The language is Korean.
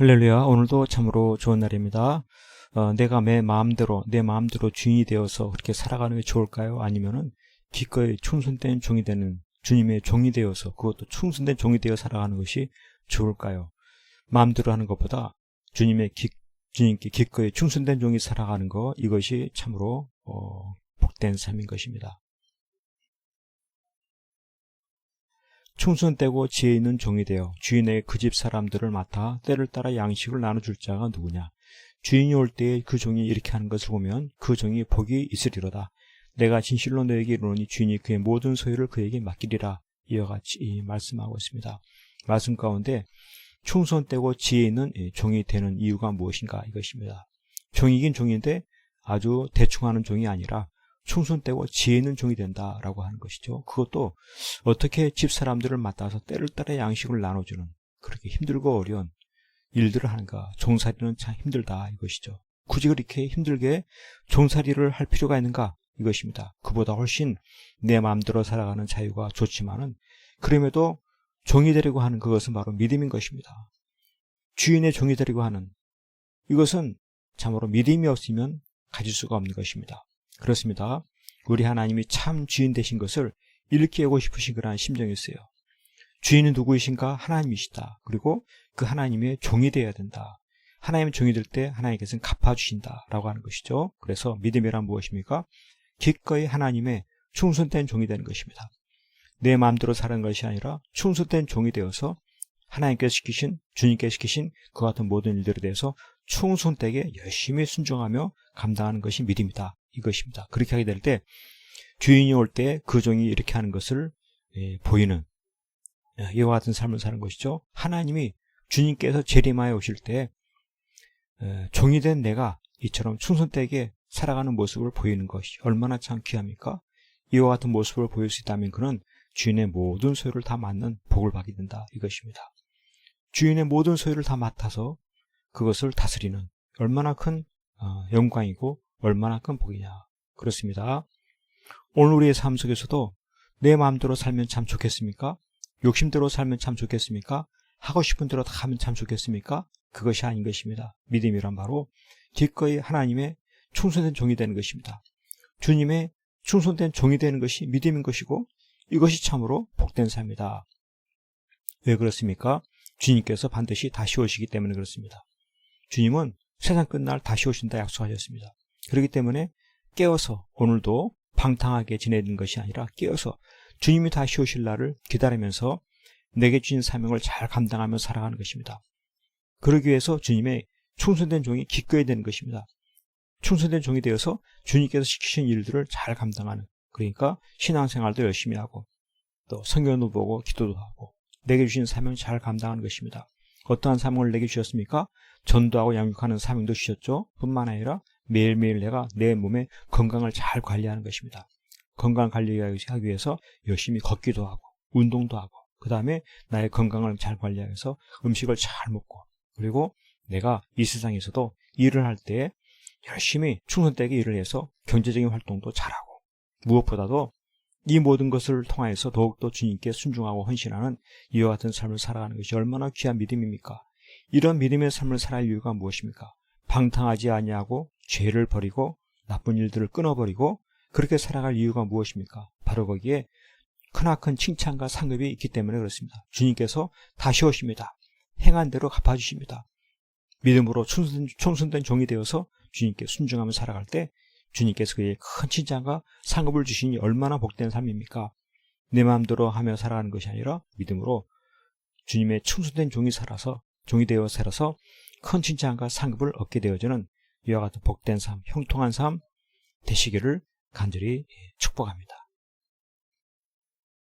할렐루야. 오늘도 참으로 좋은 날입니다. 내가 내 마음대로 주인이 되어서 그렇게 살아가는 게 좋을까요? 아니면은 기꺼이 충성된 종이 되는 주님의 종이 되어서, 그것도 충성된 종이 되어 살아가는 것이 좋을까요? 마음대로 하는 것보다 주님께 기꺼이 충성된 종이 살아가는 것, 이것이 참으로 복된 삶인 것입니다. 충성되고 지혜 있는 종이 되어 주인의 그 집 사람들을 맡아 때를 따라 양식을 나눠줄 자가 누구냐? 주인이 올 때에 그 종이 이렇게 하는 것을 보면 그 종이 복이 있으리로다. 내가 진실로 너에게 이르노니 주인이 그의 모든 소유를 그에게 맡기리라. 이와 같이 말씀하고 있습니다. 말씀 가운데 충성되고 지혜 있는 종이 되는 이유가 무엇인가, 이것입니다. 종이긴 종인데 아주 대충 하는 종이 아니라 충성되고 지혜 있는 종이 된다라고 하는 것이죠. 그것도 어떻게 집 사람들을 맡아서 때를 따라 양식을 나눠주는, 그렇게 힘들고 어려운 일들을 하는가. 종살이는 참 힘들다, 이것이죠. 굳이 그렇게 힘들게 종살이를 할 필요가 있는가, 이것입니다. 그보다 훨씬 내 마음대로 살아가는 자유가 좋지만은, 그럼에도 종이 되려고 하는 그것은 바로 믿음인 것입니다. 주인의 종이 되려고 하는 이것은 참으로 믿음이 없으면 가질 수가 없는 것입니다. 그렇습니다. 우리 하나님이 참 주인 되신 것을 일깨우고 싶으신 그러한 심정이 있어요. 주인은 누구이신가? 하나님이시다. 그리고 그 하나님의 종이 되어야 된다. 하나님의 종이 될 때 하나님께서는 갚아주신다라고 하는 것이죠. 그래서 믿음이란 무엇입니까? 기꺼이 하나님의 충성된 종이 되는 것입니다. 내 마음대로 사는 것이 아니라 충성된 종이 되어서 하나님께서 시키신, 주님께서 시키신 그 같은 모든 일들에 대해서 충성되게 열심히 순종하며 감당하는 것이 믿음이다, 이것입니다. 그렇게 하게 될 때 주인이 올 때 그 종이 이렇게 하는 것을 보이는 이와 같은 삶을 사는 것이죠. 하나님이 주님께서 재림하여 오실 때 종이 된 내가 이처럼 충성되게 살아가는 모습을 보이는 것이 얼마나 참 귀합니까? 이와 같은 모습을 보일 수 있다면 그는 주인의 모든 소유를 다 맡는 복을 받게 된다, 이것입니다. 주인의 모든 소유를 다 맡아서 그것을 다스리는 얼마나 큰 영광이고 얼마나 큰 복이냐. 그렇습니다. 오늘 우리의 삶 속에서도 내 마음대로 살면 참 좋겠습니까? 욕심대로 살면 참 좋겠습니까? 하고 싶은 대로 다 하면 참 좋겠습니까? 그것이 아닌 것입니다. 믿음이란 바로 기꺼이 하나님의 충성된 종이 되는 것입니다. 주님의 충성된 종이 되는 것이 믿음인 것이고, 이것이 참으로 복된 삶이다. 왜 그렇습니까? 주님께서 반드시 다시 오시기 때문에 그렇습니다. 주님은 세상 끝날 다시 오신다 약속하셨습니다. 그렇기 때문에 깨어서 오늘도 방탕하게 지내는 것이 아니라 깨어서 주님이 다시 오실 날을 기다리면서 내게 주신 사명을 잘 감당하며 살아가는 것입니다. 그러기 위해서 주님의 충성된 종이 기꺼이 되는 것입니다. 충성된 종이 되어서 주님께서 시키신 일들을 잘 감당하는, 그러니까 신앙생활도 열심히 하고 또 성경도 보고 기도도 하고 내게 주신 사명을 잘 감당하는 것입니다. 어떠한 사명을 내게 주셨습니까? 전도하고 양육하는 사명도 주셨죠. 뿐만 아니라 매일매일 내가 내 몸의 건강을 잘 관리하는 것입니다. 건강 관리하기 위해서 열심히 걷기도 하고 운동도 하고, 그 다음에 나의 건강을 잘 관리하기 위해서 음식을 잘 먹고, 그리고 내가 이 세상에서도 일을 할 때 열심히 충성되게 일을 해서 경제적인 활동도 잘하고, 무엇보다도 이 모든 것을 통하여서 더욱더 주님께 순종하고 헌신하는 이와 같은 삶을 살아가는 것이 얼마나 귀한 믿음입니까? 이런 믿음의 삶을 살아갈 이유가 무엇입니까? 방탕하지 아니하고 죄를 버리고 나쁜 일들을 끊어버리고 그렇게 살아갈 이유가 무엇입니까? 바로 거기에 크나큰 칭찬과 상급이 있기 때문에 그렇습니다. 주님께서 다시 오십니다. 행한 대로 갚아주십니다. 믿음으로 충성된 종이 되어서 주님께 순종하며 살아갈 때 주님께서 그에게 큰 칭찬과 상급을 주시니 얼마나 복된 삶입니까? 내 마음대로 하며 살아가는 것이 아니라 믿음으로 주님의 충성된 종이 되어 살아서 큰 칭찬과 상급을 얻게 되어지는 이와 같은 복된 삶, 형통한 삶 되시기를 간절히 축복합니다.